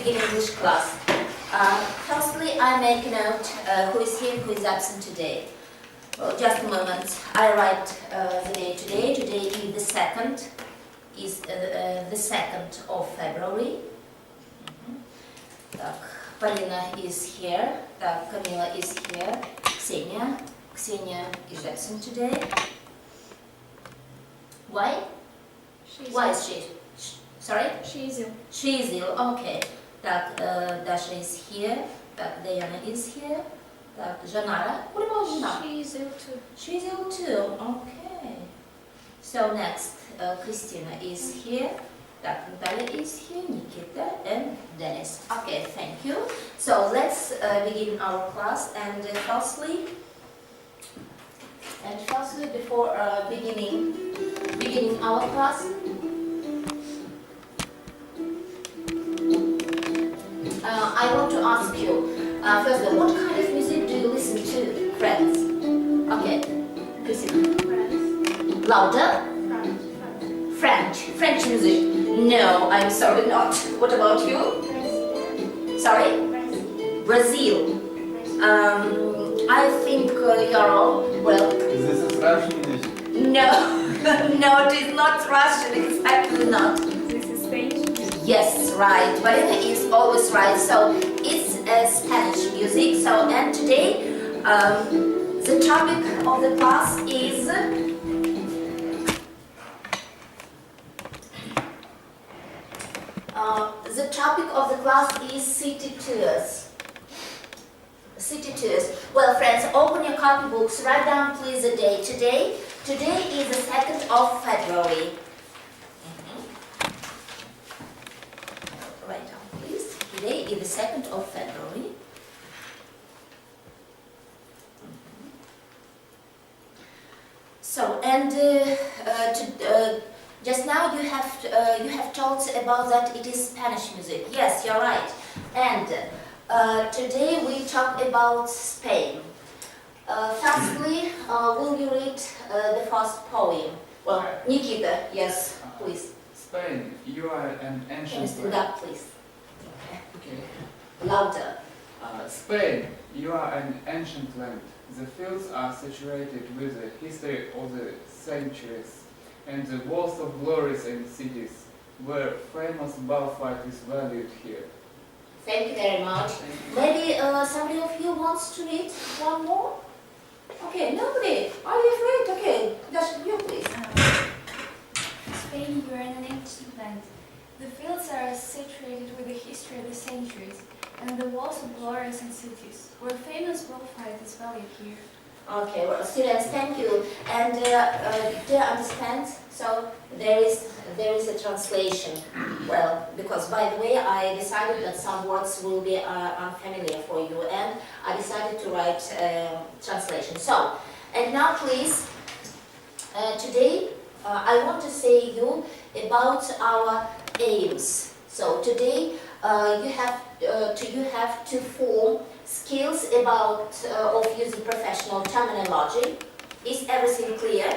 begin English class. Firstly, I make a note who is here, who is absent today. Well, just a moment. I write the day today. Today is the 2nd of February. Так, Полина is here. Так, Camila is here. Ksenia is absent today. Why? Why is she? Sorry? She is ill. She is ill, okay. Так, Dasha is here. Так, Diana is here. Так, Janara. What about Janara? She is ill too. She is ill too, okay. So next, Christina is here. Так, Natalia is here, Nikita and Dennis. Okay, thank you. So let's begin our class, and firstly, before beginning our class, I want to ask you, first of all, what kind of music do you listen to, friends? Okay, Christina. French. Louder? French music. No, I'm sorry, not. What about you? Sorry? Brazil. I think you're all, well... This is Russian music. No, no, it is not Russian, exactly not. This is Spanish. Yes, right. Marina is always right. So it's Spanish music. So and today the topic of the class is city tours. City tours. Well, friends, open your copybooks. Write down, please, the day. Today is the 2nd of February. Write down, please. Today is the 2nd of February. So, and just now you have told about that it is Spanish music. Yes, you're right. And today we talk about Spain. Firstly, will you read the first poem? Well, Nikita, yes, please. Spain, you are an Can you ancient stand land. up, please? Okay. Louder. Spain, you are an ancient land. The fields are saturated with the history of the centuries, and the walls of glories and cities, where famous battle fight is valued here. Thank you very much. Maybe somebody of you wants to read one more? Okay, nobody. Are you afraid? Okay, Dasha, you please. Spain, you are in an ancient land. The fields are saturated with the history of the centuries, and the walls of glorious and cities, where famous bullfight is valued here. Okay, well, students, thank you. And do you understand? So there is a translation. Well, because by the way, I decided that some words will be unfamiliar for you, and I decided to write translation. So, and now please, today I want to say you about our aims. So today you have to form skills about of using professional terminology. Is everything clear?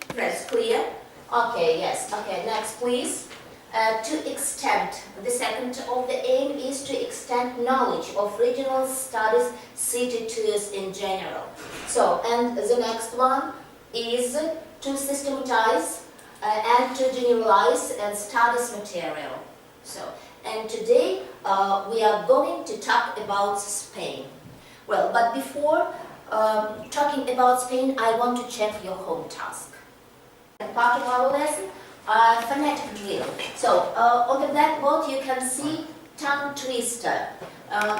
Friends, clear? Okay, yes. Okay, next please. To extend, the second of the aim is to extend knowledge of regional studies, city tours in general. So, and the next one is to systematize and to generalize and studies material. So, and today we are going to talk about Spain. Well, but before talking about Spain, I want to check your home task. Part of our lesson, phonetic drill. So, on the blackboard you can see tongue twister.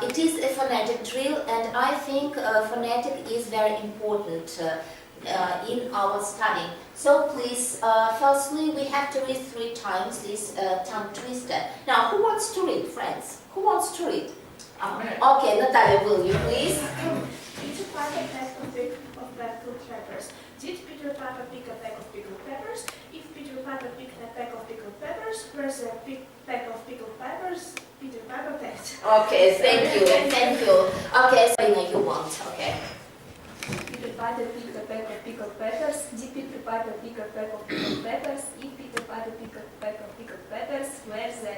It is a phonetic drill, and I think phonetic is very important in our study. So please, firstly, we have to read 3 times this tongue twister. Now, who wants to read, friends? Who wants to read? Okay, Natalia, will you please? Peter Piper pecked a peck of pickled peppers. Did Peter Piper pick a peck of pickled peppers? If Peter Piper picked a peck of pickled peppers, where's a peck of pickled peppers Peter Piper pecked? Okay, thank you, thank you. Okay, so you want, okay. Peter Piper picked a peck of pickled peppers. Did Peter Piper pick a peck of pickled peppers? If Peter Piper picked a peck of pickled peppers, where's a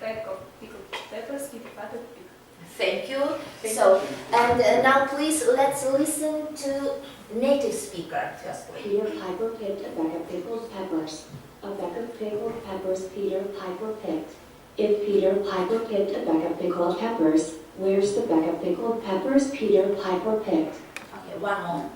pack of pickled peppers, Peter Piper picked. Thank you. So, and now please let's listen to native speaker first, please. Peter Piper picked a bag of pickled peppers. A bag of pickled peppers Peter Piper picked. If Peter Piper picked a bag of pickled peppers, where's the bag of pickled peppers Peter Piper picked? Okay, one more.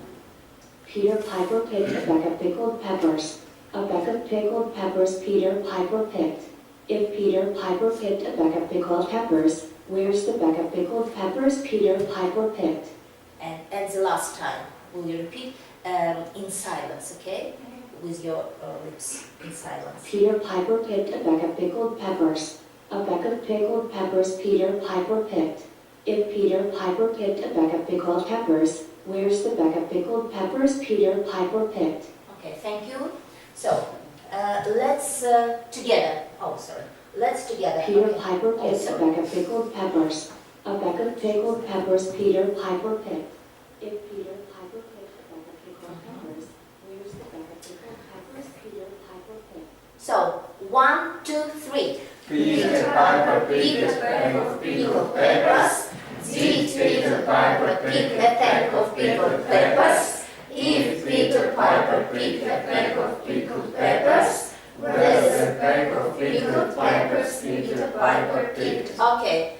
Peter Piper picked a bag of pickled peppers. A bag of pickled peppers Peter Piper picked. If Peter Piper picked a bag of pickled peppers, where's the bag of pickled peppers Peter Piper picked? And the last time, will you repeat in silence, okay? With your lips in silence. Peter Piper picked a bag of pickled peppers. A bag of pickled peppers Peter Piper picked. If Peter Piper picked a bag of pickled peppers, where's the bag of pickled peppers Peter Piper picked? Okay, thank you. So, let's together. Oh, sorry. Let's together. Peter Okay. Piper Oh, picked a sorry. bag of pickled peppers. A bag of pickled peppers Peter Piper picked. If Peter Piper picked a bag of pickled peppers, where's the bag of pickled peppers Peter Piper picked? So, 1, 2, 3. Peter Piper picked a bag of pickled peppers. Did Peter Piper pick a bag of pickled peppers? If Peter Piper picked a bag of pickled peppers, where's the bag of pickled peppers Peter Piper picked? Okay.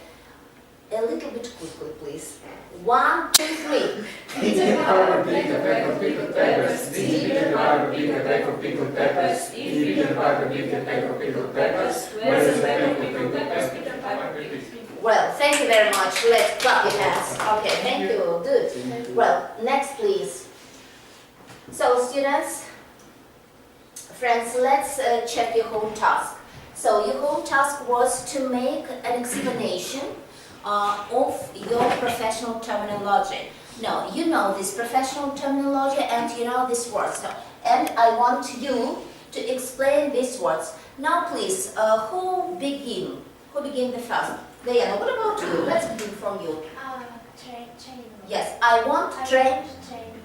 A little bit quickly, please. 1, 2, 3. Peter Piper picked a bag of pickled peppers. Did Peter Piper pick a bag of pickled peppers? If Peter Piper picked a bag of pickled peppers, where's the bag of pickled peppers Peter Piper picked? Well, thank you very much. Let's clap your hands. Okay, thank you. Good. Well, next, please. So, students, friends, let's check your home task. So, your home task was to make an explanation of your professional terminology. Now, you know this professional terminology and you know these words. So, and I want you to explain these words. Now, please, who begin? Who begin the first? Diana, what about you? Let's begin from you. Triangular. Yes, I want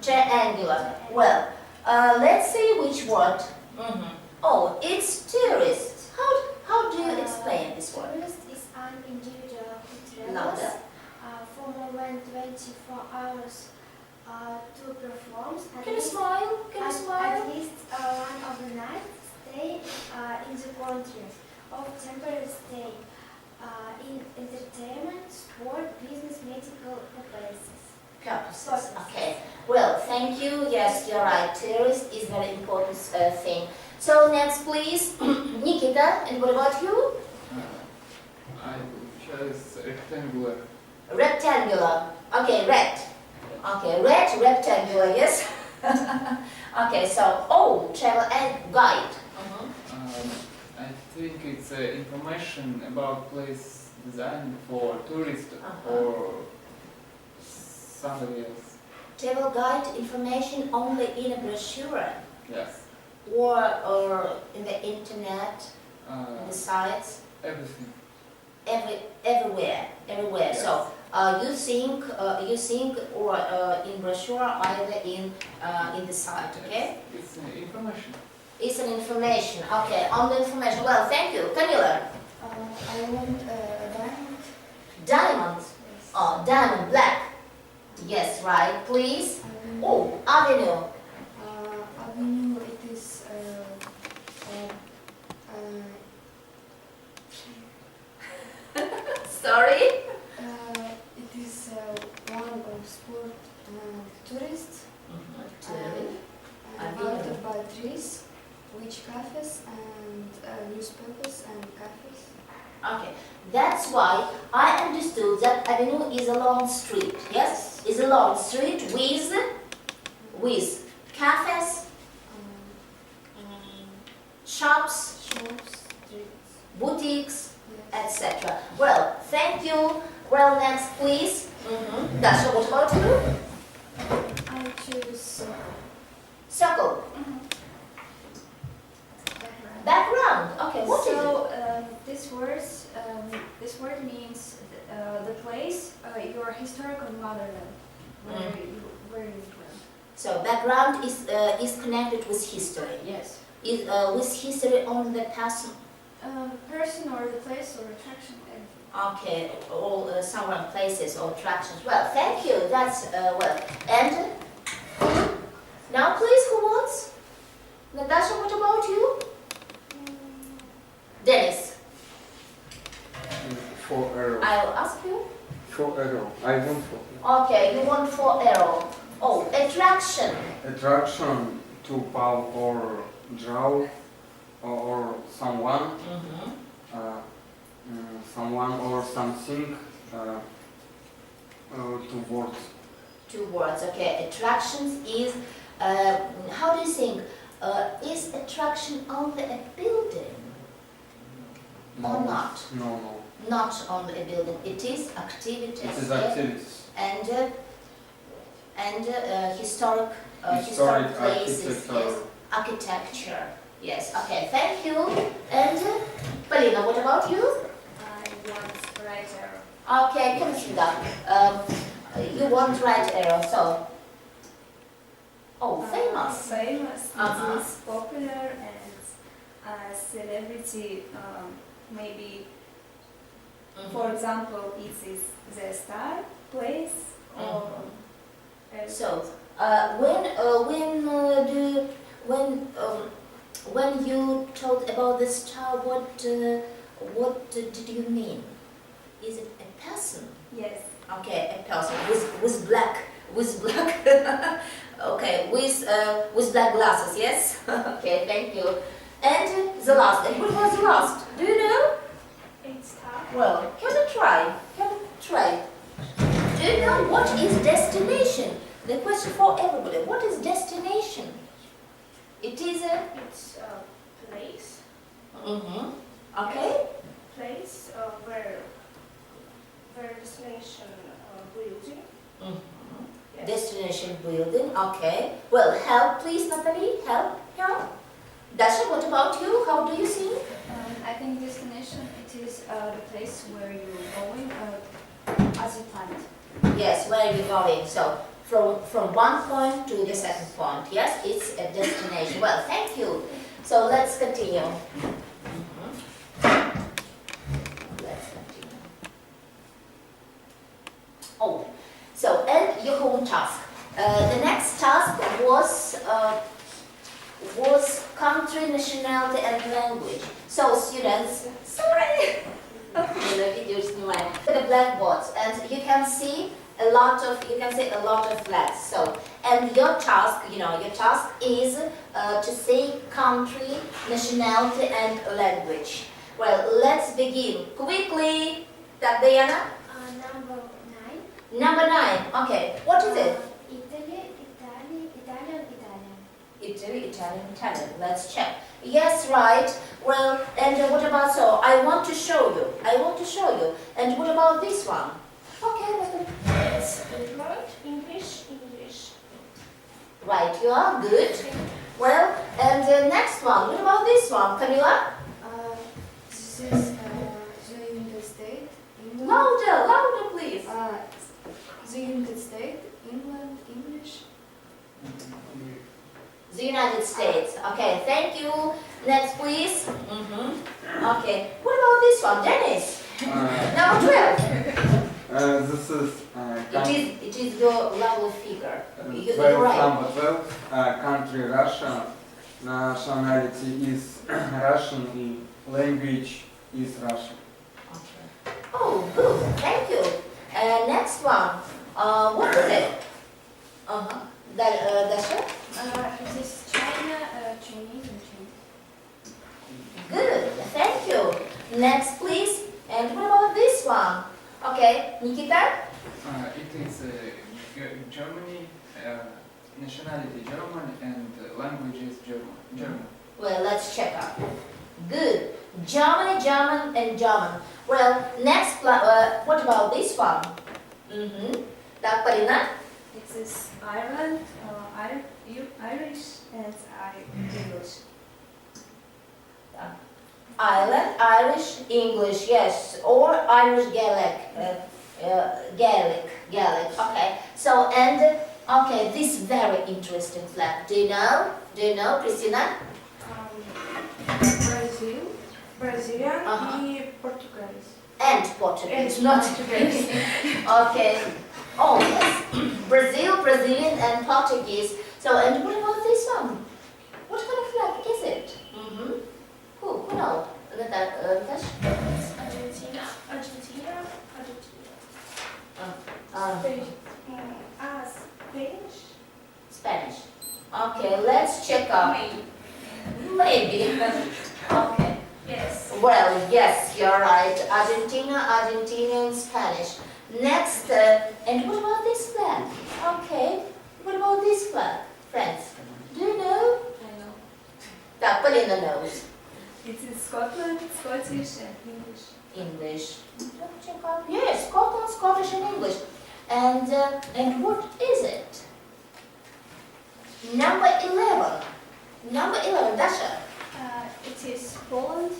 triangular. Well, let's see which word. Oh, it's tourist. How do you explain this word? Tourist is an individual who Louder. travels for more than 24 hours to perform Can you smile? Can you smile? at least one of the night stay in the country of temporary stay in entertainment, sport, business, medical purposes. Purposes. Okay. Well, thank you. Yes, you're right. Tourist is very important thing. So next, please, Nikita. And what about you? I chose rectangular. Rectangular. Okay, red. Okay, red, rectangular. Yes. Okay. So, travel and guide. I think it's information about place design for tourists or somebody else. Travel guide information only in a brochure Yes. or in the internet, in the sites, Everything. everywhere. Yes. So you think or in brochure either in the site. Okay, It's information. it's an information. Okay, on the information. Well, thank you, Camila. I want diamond. Diamond. Oh, diamond, black. Yes, right. Please. Oh, avenue. Avenue, it is Sorry. it is one of sport tourists surrounded by trees, which cafes and newspapers and cafes. Okay, that's why I understood that avenue is a long street. Yes, is a long street with cafes, shops, Streets. boutiques, Yes. etc. Well, thank you. Well, next, please. Dasha, what about you? I choose Circle. Background. Okay, what is it? So this word means the place, your historical motherland, where you from. So background is connected with history. Yes. With history on the Person or the place or attraction. Okay, all someone, places or attractions. Well, thank you. That's well. And now, please, who wants? Natasha, what about you? Dennis, 4 euro. I'll ask you. 4 euro. I want 4. Okay, you want 4 euro. Oh, attraction. Attraction to pal or draw or someone, someone or something towards. 2 words. Okay, attractions is. How do you think? Is attraction only a building or not? No. Not only a building. It is activities. It is activities. And historic Historic places. architecture. Yes. Architecture. Yes. Okay. Thank you. And Polina, what about you? I want right arrow. Okay, can you see that? You want right arrow. So. Oh, famous. Famous, Uh-huh. it is popular and celebrity, maybe, for example, it is the star, place, or... So, when you told about the star, what did you mean? Is it a person? Yes. Okay, a person with black. Okay, with black glasses. Yes. Okay, thank you. And the last. And what was the last? Do you know? It's tough. Well, can you try? Do you know what is destination? The question for everybody. What is destination? It is a... It's a place. Okay. Place where destination building. Yes. Destination building. Okay. Well, help please, Natalie. Help. Dasha, what about you? How do you see? I think destination, it is the place where you're going as you planned. Yes, where are you going? So, from one point to the second point. Yes, it's a destination. Well, thank you. So, let's continue. Let's continue. Oh, so, and your home task. The next task was country, nationality, and language. So, students, sorry. The blackboards, and you can see a lot of flags. So, and your task is to say country, nationality, and language. Well, let's begin quickly. Diana? Number 9. Number 9. Okay. What is it? Italian. Italian. Let's check. Yes, right. Well, and what about so? I want to show you. And what about this one? Okay, It's English. right. You are good. Well, and the next one. What about this one, Camila? This is the United States, England. Louder, please. The United States, England, English. The United States. Okay, thank you. Next, please. Okay. What about this one, Dennis? Number 12. This is It is your lovely figure. You're 12, right. number 12. Country Russia. Nationality is Russian. Language is Russian. Okay. Oh, good. Thank you. Next one. What is it? Dasha? It is China, Chinese and Chinese. Good. Thank you. Next, please. And what about this one? Okay, Nikita? It is Germany, nationality German, and language is German. Well, let's check out. Good. German, and German. Well, next, what about this one? Так, Полина? It is Ireland, Irish, and English. Ireland, Irish, English, yes, or Irish Gaelic. Okay. So and okay, this very interesting flag. Do you know, Christina? Brazil. Brazilian Uh-huh. и Portuguese. And Portuguese, And not Portuguese. Okay. Oh yes, Brazilian and Portuguese. So, and what about this one? What kind of flag is it? Mm-hmm. Who knows? Argentina. Argentina. Uh, Spanish. Spanish. Okay, let's check out. Maybe. Okay. Yes. Well, yes, you're right. Argentina, Argentinian, Spanish. Next, and what about this flag? Okay, what about this flag, friends? Do you know? I know. That Polina knows. It's in Scotland, Scottish and English. English. Check out. Yes, Scotland, Scottish, and English. And what is it? Number 11. Number 11, Dasha. It is Poland,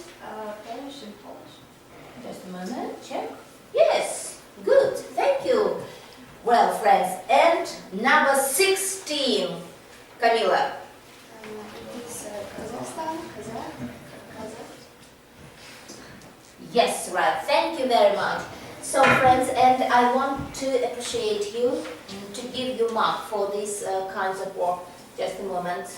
Polish and Polish. Just a moment, check. Yes, good, thank you. Well, friends, and number 16, Camila. It is Kazakhstan, Kazakh. Yes, right, thank you very much. So, friends, and I want to appreciate you, to give you mark for these kinds of work. Just a moment.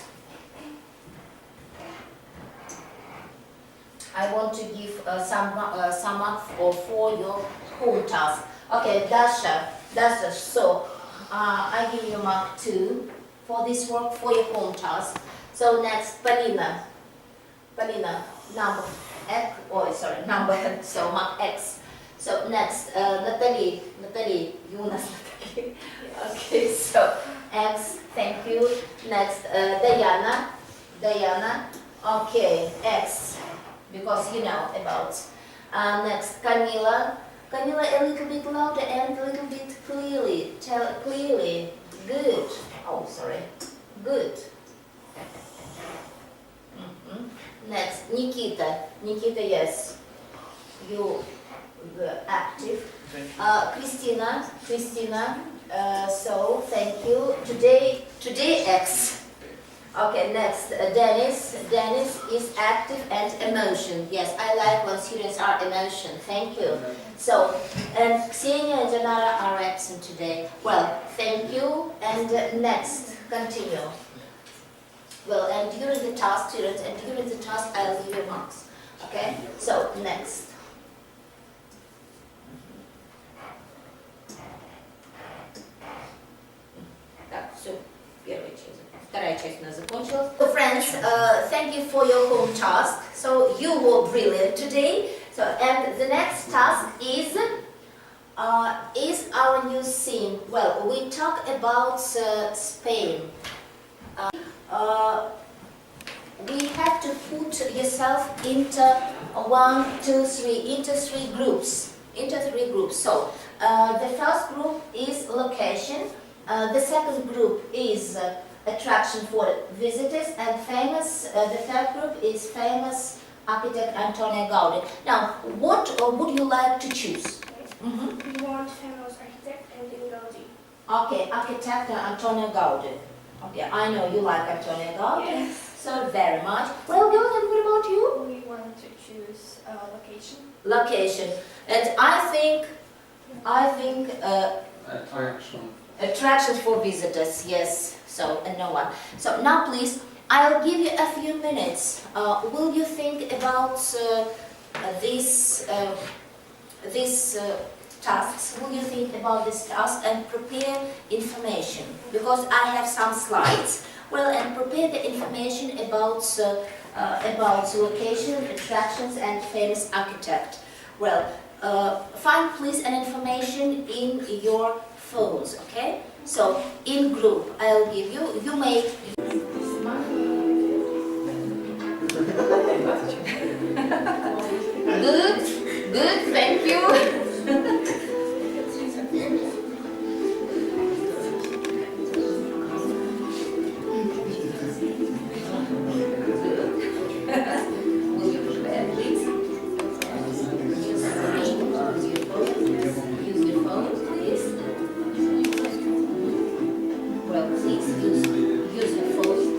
I want to give some mark for your home task. Okay, Dasha, so I give you mark 2 for this work for your home task. So next, Polina, number X, number, so mark X. So next, Natalie, you must Natalie. Okay, so X, thank you. Next, Diana, okay, X. Because you know about. Next, Camila, a little bit louder and a little bit clearly. Tell clearly. Good. Oh, sorry. Good. Next, Nikita, yes. You were active. Christina. So thank you. Today X. Okay, next, Dennis is active and emotion. Yes, I like when students are emotion. Thank you. So, and Ksenia and Janara are absent today. Well, thank you. And next, continue. Well, and during the task, students, I'll give you marks. Okay? So, next. Так, все, первая часть. Вторая часть у нас закончилась. So friends, thank you for your home task. So you were brilliant today. So and the next task is our new scene. Well, we talk about Spain. We have to put yourself into 3 groups. So the first group is location. The second group is attraction for visitors, and the third group is famous architect Antonio Gaudi. Now, what would you like to choose? We want famous architect and Gaudi. Okay, architect Antonio Gaudi. Okay, I know you like Antonio Gaudi. Yes. So very much. Well, girls, and what about you? We want to choose location. Location. And I think attractions for visitors, yes. So, and no one. So now please, I'll give you a few minutes. Will you think about these tasks? Will you think about this task and prepare information? Because I have some slides. Well, and prepare the information about location, attractions, and famous architect. Well, find please an information in your phones, okay? So, in group, I'll give you, you may... Good, thank you. Will you prepare, please? Use your phone, please. Well, please use your phone.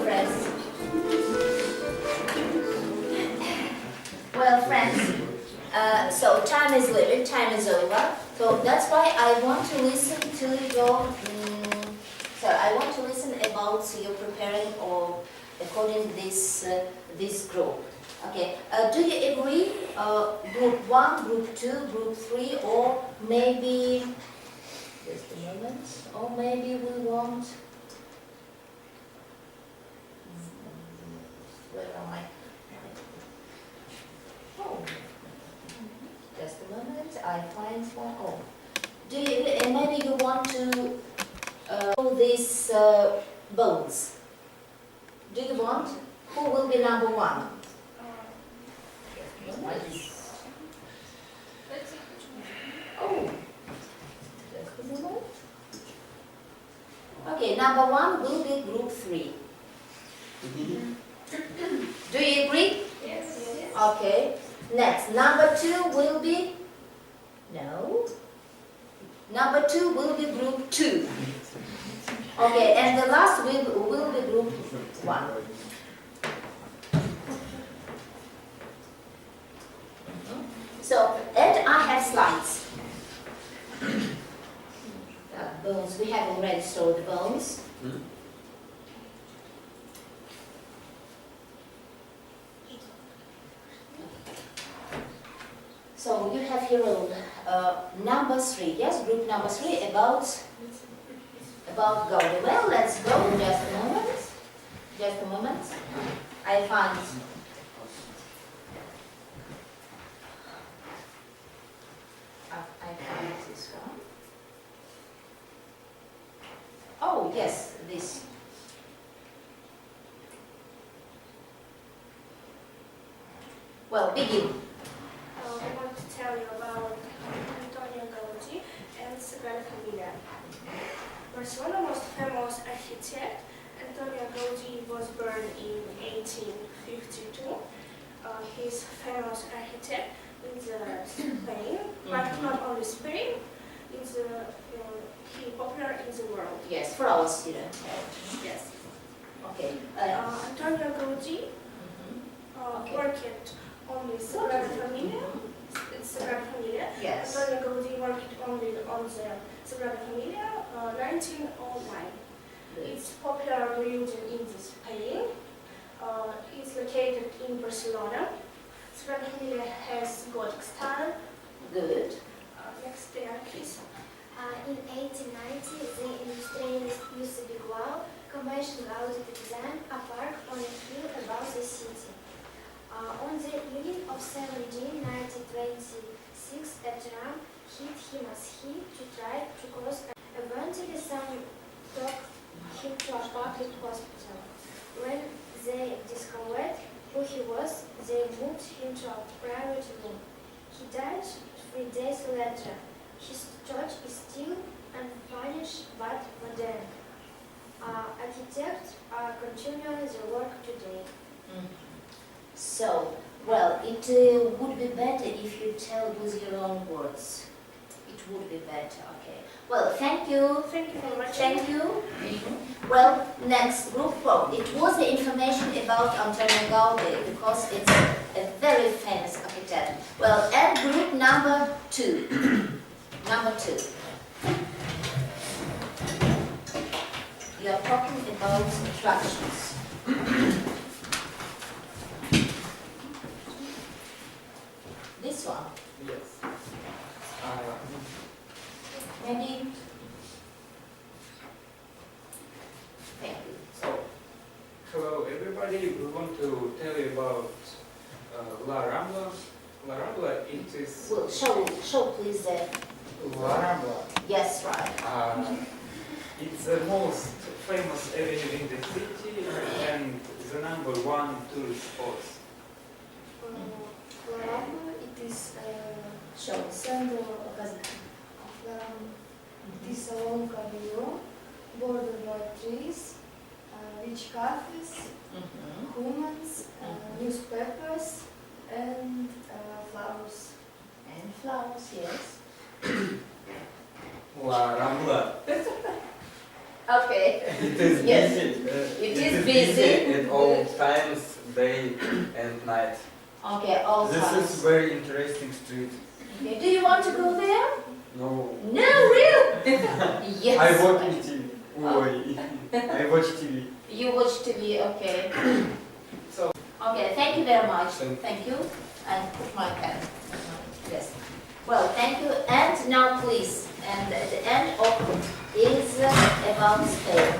friends. Well, friends, so time is living, time is over. So that's why I want to listen to your. I want to listen about your preparing or according to this group. Okay. Do you agree? Group 1, group 2, group 3, or maybe just a moment. Or maybe we want. Where am I? Oh, just a moment. I find one. Oh, do you? Maybe you want to these bones. Do you want? Who will be number 1? Oh, just a moment. Okay, number 1 will be group 3. Do you agree? Yes. Okay. Next, number 2 will be? No. Number 2 will be group 2. Okay, and the last will be group 1. So, and I have slides. Bones, we have already stored the bones. So you have here number 3, yes, group number 3 about gorodu. Well, let's go. Just a moment. Just a moment. I find. I find this one. Oh yes, this. Well, begin. I want to tell you about Antonio Gaudí and Sagrada Familia. Barcelona's most famous architect, Antonio Gaudí, was born in 1852. He's famous architect in Spain, but not only Spain. He popular in the world. Yes, for our students. Yes. Okay. Antonio Gaudí worked on the Sagrada Familia. Sagrada Familia. Yes. Antonio Gaudí worked only on the Sagrada Familia 1909. It's popular building in Spain. It's located in Barcelona. Sagrada Familia has Gothic style. Good. Next there, please. In 1890, the industrialist Dюсебаева commissioned Gaudi to design a park on a hill above the city. On the evening of 17, 1926, a tram hit him as he tried to cross. Eventually, some took him to a public hospital. When they discovered who he was, they moved him to a private room. He died 3 days later. His church is still unfinished but modern. Architects are continuing the work today. So, well, it would be better if you tell with your own words. It would be better, okay. Well, thank you. Thank you very much. Thank you. Well, next group 4. It was the information about Antonio Gaudi because it's a very famous architect. Well, and group number 2. Number 2. You are talking about traditions. This one. Yes. Maybe. Thank you. So, Hello everybody, we want to tell you about La Rambla. La Rambla, it is... well, show please the. La Rambla. Yes, right. It's the most famous avenue in the city and the #1 tourist spot. La Rambla, it is Show. center of it is a long avenue bordered by trees, rich cafes, humans, newspapers, and flowers. And flowers, yes. La Rambla. Okay. It is Yes. busy. It is busy. at all times, day and night. Okay, all This times. is very interesting street. Okay. Do you want to go there? No. No, really? Yes. I watch TV. I watch TV. You watch TV, okay. So- Okay, thank you very much. Thank Thank you. And put my pen. Yes. Well, thank you. And now, please. And at the end of is about Spain.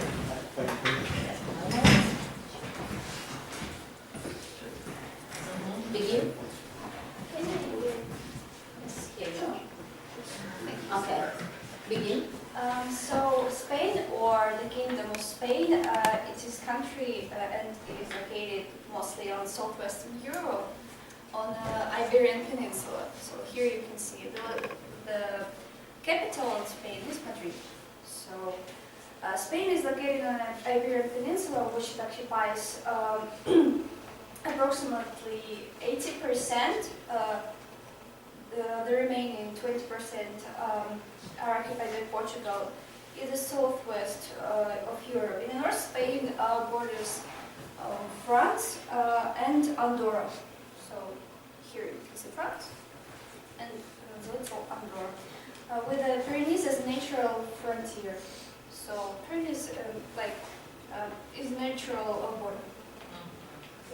Begin. Yes, here you go. Okay. Begin. So Spain, or the Kingdom of Spain, it is country and it is located mostly on southwestern Europe, on the Iberian Peninsula. So here you can see the capital of Spain is Madrid. So Spain is located on the Iberian Peninsula, which occupies approximately 80%. The remaining 20% are occupied by Portugal. In the southwest of Europe. In the north, Spain borders France and Andorra. So here you can see France and the little Andorra. With the Pyrenees as a natural frontier. So Pyrenees is natural border.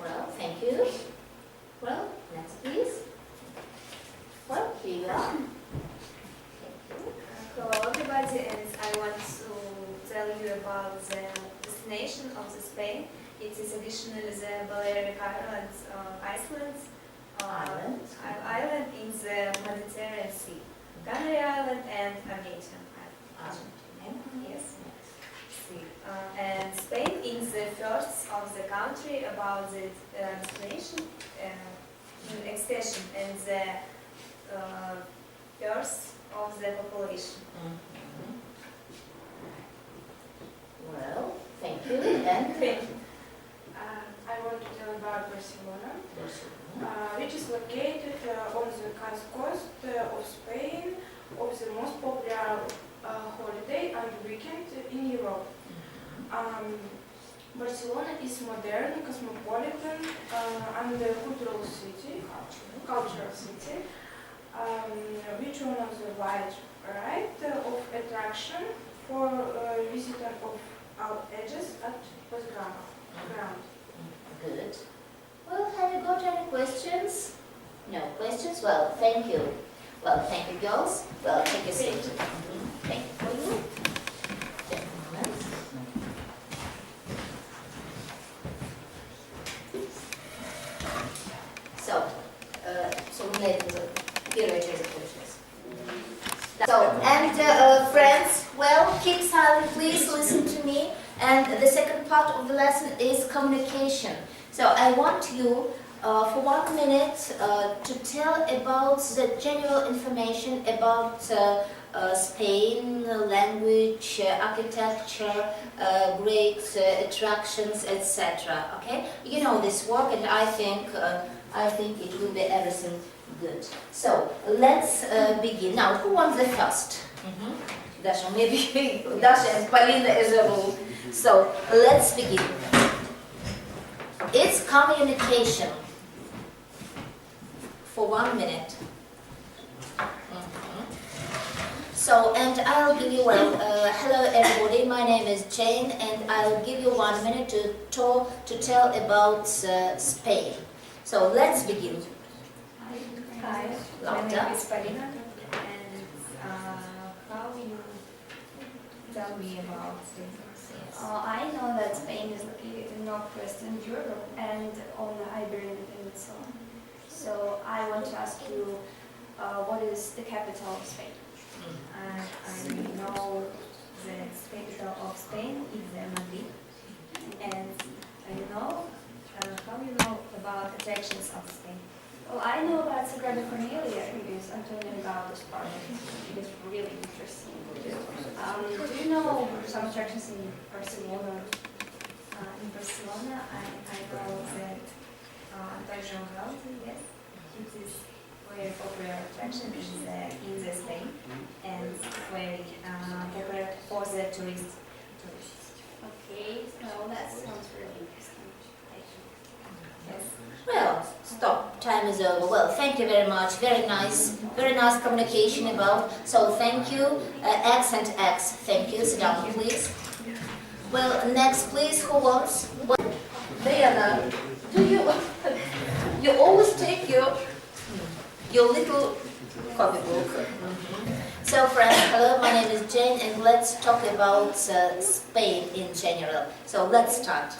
Well, thank you. Well, next please. Well, here you are. Hello everybody, and I want to tell you about the destination of the Spain. It is additionally the Balearic Islands, island in the Mediterranean Sea, Canary Island and Argentine Island. Yes. And Spain is the first of the country about the destination extension and the first of the population. Well, thank you. And I want to tell about Barcelona, which is located on the coast of Spain, of the most popular holiday and weekend in Europe. Barcelona is modern, cosmopolitan, and a cultural city, which one of the wide variety of attraction for visitors of all ages at postground. good. Well, have you got any questions? No questions? Well, thank you. Well, thank you, girls. Well, take a seat. Thank you for you. Gentlemen. So we made the первая часть закончилась. So, and friends, well, keep silent, please listen to me. And the second part of the lesson is communication. So I want you for 1 minute to tell about the general information about Spain, language, architecture, great attractions, etc. Okay, you know this work, and I think it will be everything good. So let's begin. Now, who wants the first? Dasha, maybe Dasha and Polina as a rule. So let's begin. It's communication. For 1 minute. So, and I'll give you, hello everybody, my name is Jane, and I'll give you 1 minute to tell about Spain. So, let's begin. Hi, my name is Polina, and how you tell me about Spain? I know that Spain is located in northwestern Europe and on the Iberian Peninsula. So I want to ask you, what is the capital of Spain? I know the capital of Spain is Madrid, and I know how you know about attractions of Spain. Well, I know about Sagrada Familia because Antonio about this part. It is really interesting. Do you know some attractions in Barcelona? In Barcelona, I know that Antonio Gaudio, yes, it is very popular attraction in the Spain and very popular for the tourists Okay, so that sounds really interesting. Yes. Well, stop. Time is over. Well, thank you very much. Very nice communication about. So thank you. X and X. Thank you. Sit down, please. Well, next, please. Who wants? Diana, do you always take your little copybook? So, friends, hello. My name is Jane, and let's talk about Spain in general. So let's start.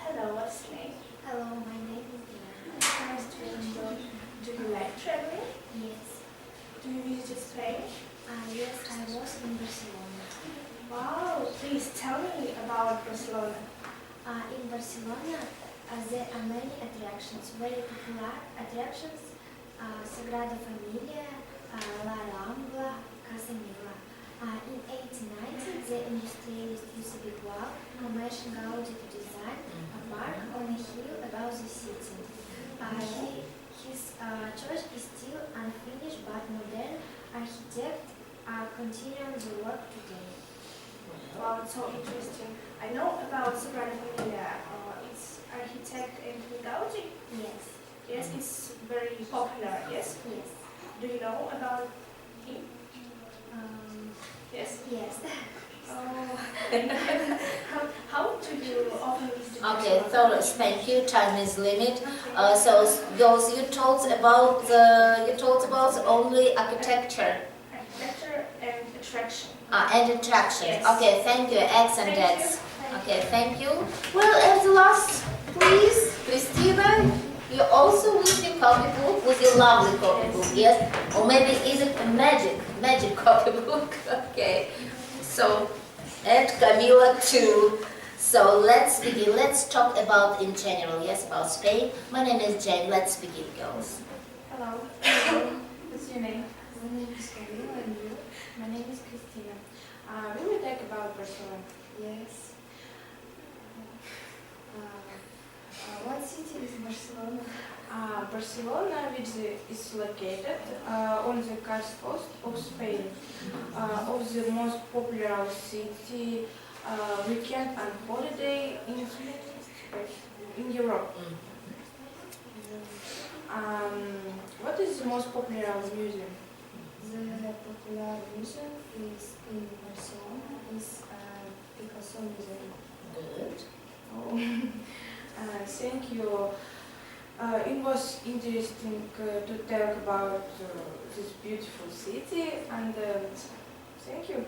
Hello, what's your name? Hello, my name is Diana. Nice to meet you. Do you like traveling? Yes. Do you visit Spain? Yes, I was in Barcelona. Wow, please tell me about Barcelona. In Barcelona, there are many attractions, very popular attractions. Sagrada Familia, La Rambla, Casa Mila. In 1890, the industrialist Dюсебаева commissioned Gaudi to design a park on a hill above the city. His church is still unfinished, but modern architects are continuing the work today. Wow, it's so interesting. I know about Sagrada Familia. It's architect Anthony Gaudi. Yes, Yes, it's very popular. Yes. yes, Do you know about him? Yes. yes. Oh. How do you often visit? Okay, Barcelona? thank you. Time is limit. So, girls, you told about only architecture Architecture and attraction. and attraction. Yes. Okay, thank you. X and Thank X. you. Okay, thank you. Well, and the last, please, Christina. You also with your copybook, with your lovely copybook, yes? Or maybe is it a magic copybook? Okay. So, and Camila too. So let's begin. Let's talk about in general, yes, about Spain. My name is Jane. Let's begin, girls. Hello. What's your name? My name is Camila and you? My name is Christina. We will talk about Barcelona. Yes. What city is Barcelona? Barcelona, which is located on the coast of Spain, of the most popular city weekend and holiday in Europe. What is the most popular museum? The popular museum is in Barcelona is Picasso Museum. Good. Oh. Thank you. It was interesting to talk about this beautiful city and thank you.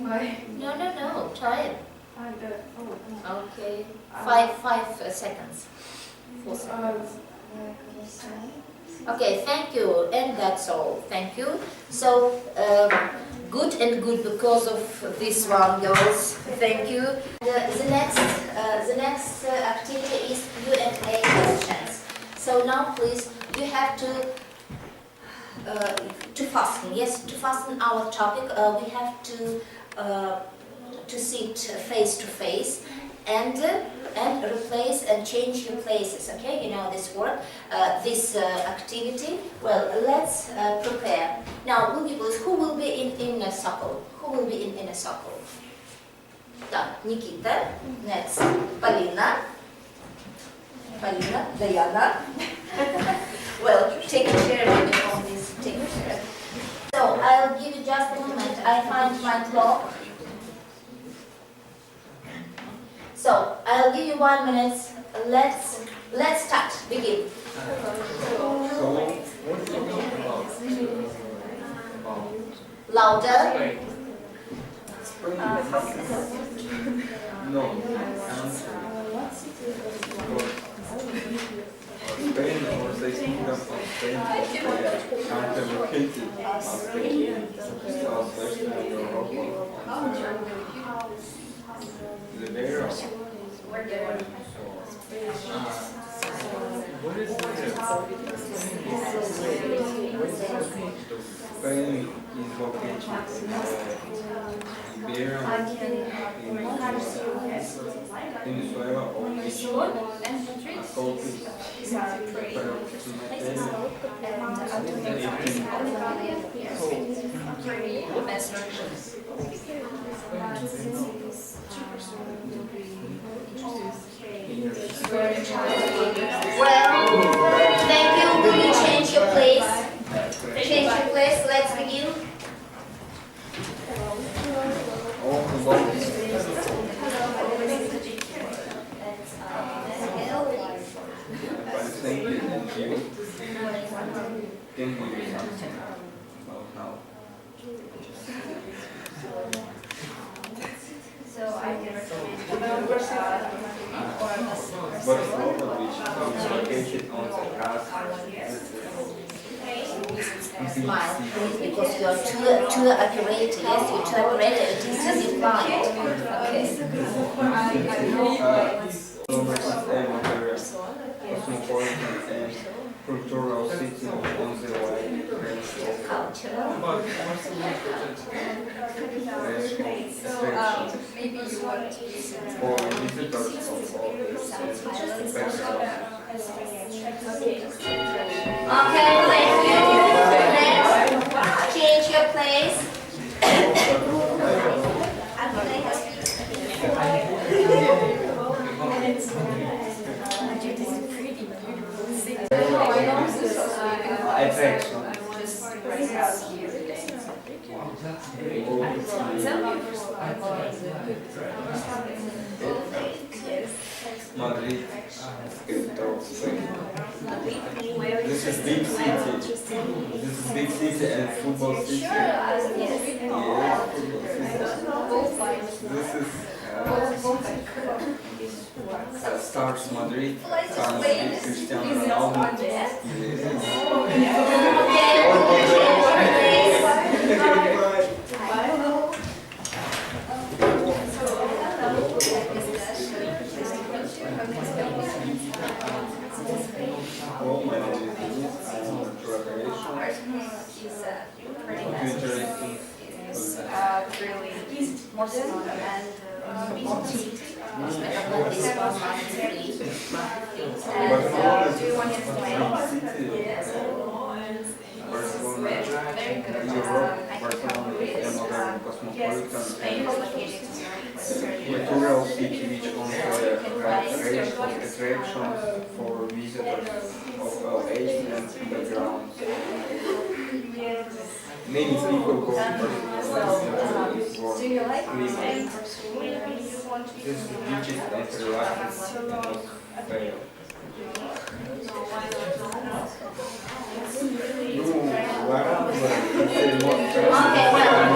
Bye. No. Try it. And, Okay. Five seconds. 4 seconds. Okay, thank you, and that's all. Thank you. So, good and good because of this one, girls. Thank you. The next activity is Q&A questions. So now, please, you have to fasten. Yes, to fasten our topic, we have to sit face to face and replace and change your places. Okay, you know this word, this activity. Well, let's prepare. Now, who will be in a circle? Who will be in a circle? Nikita. Next, Polina, Diana. Well, take a chair on this. Take a chair. So I'll give you just a moment. I find my clock. So I'll give you 1 minute. Let's start. Begin. Louder. No. Spain or the kingdom of Spain are located in southwestern Europe. The area. What is Spain is located in Venezuela or But cities will be Well, thank you. Will you change your place? Change your place. Let's begin. Thank you, and you can do something about now. So I can recommend Barcelona, which is located on the coast. Smile, because you are too accurate. Yes, you're too accurate. It is easy blind. Okay. Cosmopolitan and cultural city on the wide range of Cultural. maybe you want to for visitors of all backgrounds. Okay, thank you. Next, change your place. Attraction. Madrid, capital of Spain. This is big city. This is big city and football city. Yes, football city. This is stars Madrid. Cristiano Ronaldo. Yes. Well, my name is Dennis. I'm a preparation. Interesting. really modern and do you want to explain? Yes. Barcelona, Very good. Europe, Barcelona is a modern cosmopolitan Spain is located cultural city which owns a range of attractions for visitors of all ages and backgrounds. Many people go to Barcelona to work, Do you like cleaning. Spain? This beaches and relaxing and not fail. Okay, well,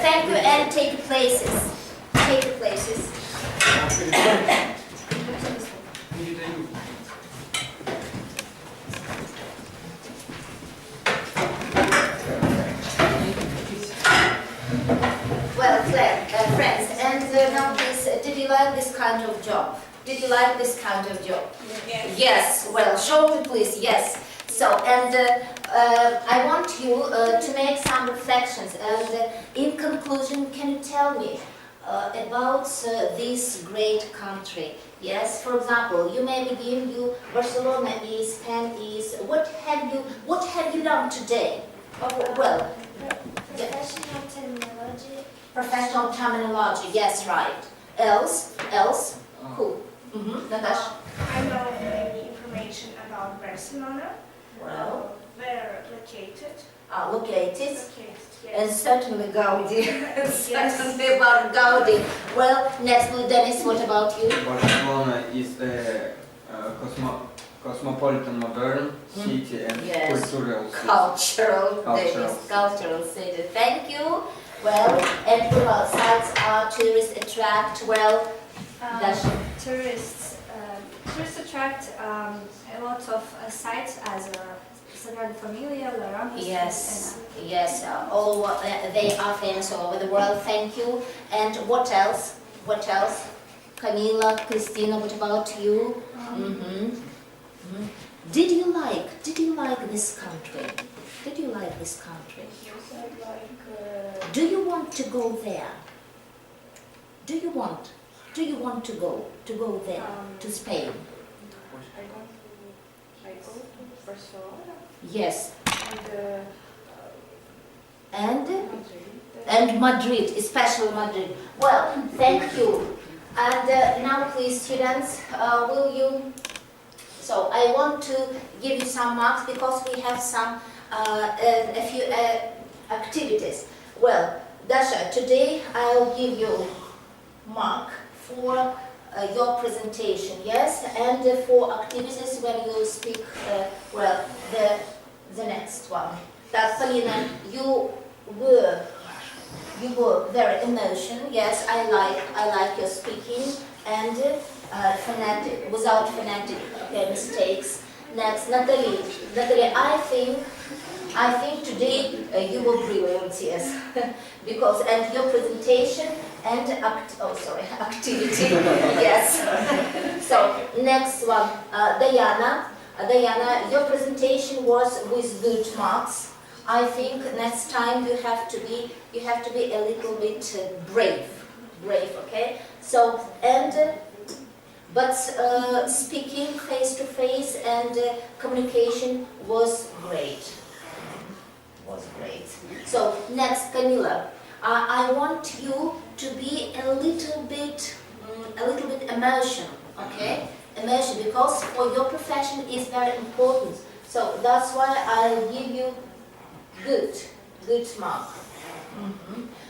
thank you and take places. Take places. Well, friends, and now please, did you like this kind of job? Did you like this kind of job? Yes. Yes, well, show me please, yes. So, and I want you to make some reflections, and in conclusion, can you tell me about this great country? Yes, for example, you may begin, Barcelona is, Spain is, what have you learned today? Well, Professional terminology. professional terminology, yes, right. Else, who? Natasha? I know many information about Barcelona. Well, Where located. located. Yes. And certainly Gaudi. Certainly about Gaudi. Well, next, Dennis, what about you? Barcelona is a cosmopolitan modern city and Yes. cultural city. Cultural city. Thank you. Well, and what about sites are tourists attract? Well, Dasha. Tourists attract a lot of sites as Sagrada Familia, La Rambla. Yes, all they are famous all over the world. Thank you. And what else? Camila, Christina, what about you? Did you like this country? Did you like this country? Do you want to go there? Do you want to go there to Spain? I go to Barcelona Yes. and and Madrid, especially Madrid. Well, thank you. And now, please, students, will you? So I want to give you some marks because we have some a few activities. Well, Dasha, today I'll give you mark for your presentation, yes, and for activities when you speak. Well, the next one. That Polina, you were very emotional. Yes, I like your speaking and phonetic, without phonetic mistakes. Next, Natalie, I think today you were brilliant, yes, because and your presentation and activity, yes. So next one, Diana, your presentation was with good marks. I think next time you have to be a little bit brave, okay? So but speaking face to face and communication was great. So next, Camila, I want you to be a little bit emotional, okay? Emotion, because for your profession is very important. So that's why I'll give you good mark.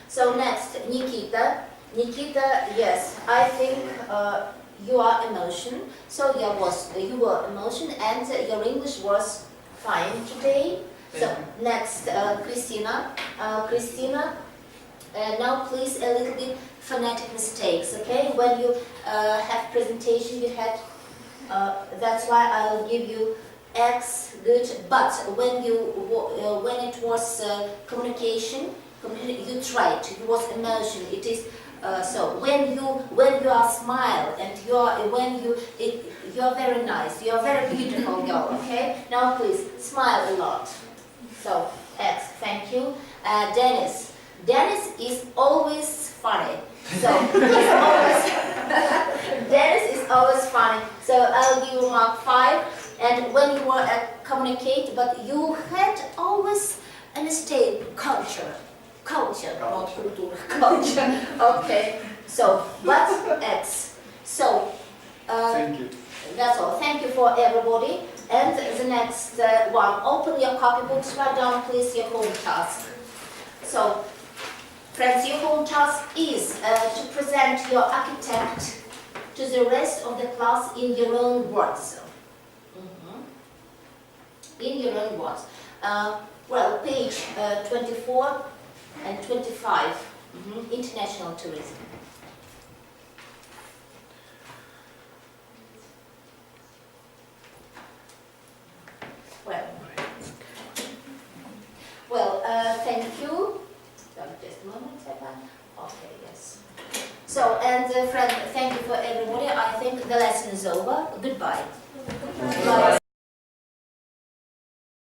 So next, Nikita, yes, I think you are emotion. So you were emotion, and your English was fine today. So next, Christina, now please a little bit phonetic mistakes, okay? When you have presentation, you had. That's why I'll give you X good. But when it was communication, you tried. It was emotion. It is so when you are smile and you're very nice. You're a very beautiful girl. Okay. Now please smile a lot. So X. Thank you. Dennis is always funny. So Dennis is always funny. So I'll give you mark 5. And when you were communicate, but you had always a mistake. Culture, not culture. Okay. So but X. So Thank you. that's all. Thank you for everybody. And the next one. Open your copybooks. Write down please your home task. So. Friends, your home task is to present your architect to the rest of the class in your own words. In your own words. Well, page 24 and 25, international tourism. Well, thank you. Just a moment, okay, yes. So, and friends, thank you for everybody. I think the lesson is over. Goodbye. Goodbye.